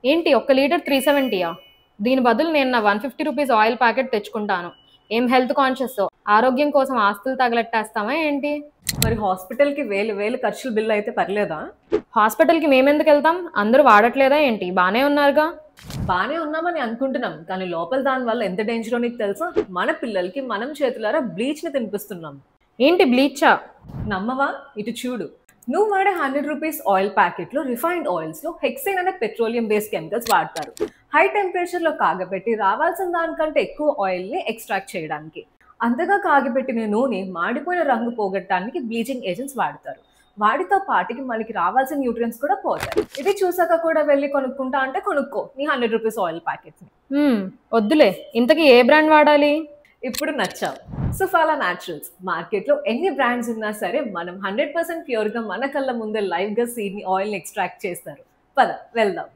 ఏంటి ఒక్క లీటర్ 370యా? దీని బదులు నేను నా 150 రూపీస్ ఆయిల్ ప్యాకెట్ తెచ్చుకుంటాను. ఏం హెల్త్ కాన్షియస్ ఆరోగ్యం కోసం ఆస్తులు తగలెట్టేస్తామా ఏంటి? మరి హాస్పిటల్‌కి వేలు వేలు ఖర్చుల బిల్ అయితే పర్లేదా? హాస్పిటల్కి మేమెందుకు వెళ్తాం? అందరూ వాడట్లేదా ఏంటి? బానే ఉన్నారుగా. బానే ఉన్నామని అనుకుంటున్నాం. కానీ లోపల దాని వల్ల ఎంత డేంజరో నీకు తెలుసా? మన పిల్లలకి మనం చేతులారా బ్లీచ్‌ని తినిపిస్తున్నాం. ఏంటి బ్లీచా? నమ్మవా? ఇటు చూడు. నువ్వు వాడే 100 రూపీస్ ఆయిల్ ప్యాకెట్‌లో రిఫైన్డ్ ఆయిల్స్‌లో హెక్సేన్ అనే పెట్రోలియం బేస్డ్ కెమికల్స్ వాడతారు. హై టెంపరేచర్‌లో కాగబెట్టి రావాల్సిన దానికంటే ఎక్కువ ఆయిల్‌ని ఎక్స్ట్రాక్ట్ చేయడానికి. అంతగా కాగబెట్టిన నూనె మాడిపోయిన రంగు పోగొట్టడానికి బ్లీచింగ్ ఏజెంట్స్ వాడతారు. వాటితో పాటికి మనకి రావాల్సిన న్యూట్రియన్స్ కూడా పోతాయి. ఇది చూసాక కూడా వెళ్ళి కొనుక్కుంటా అంటే కొనుక్కో నీ 100 రూపీస్ ఆయిల్ ప్యాకెట్‌ని. వద్దులే. ఇంతకీ ఏ బ్రాండ్ వాడాలి? ఇప్పుడు నచ్చావు. సుఫాలా న్యాచురల్స్ మార్కెట్లో ఎన్ని బ్రాండ్స్ ఉన్నా సరే మనం 100% ప్యూర్‌గా మన కళ్ళ ముందే లైవ్‌గా సీడ్‌ని ఆయిల్‌ని ఎక్స్ట్రాక్ట్ చేస్తారు. పద వెళ్దాం.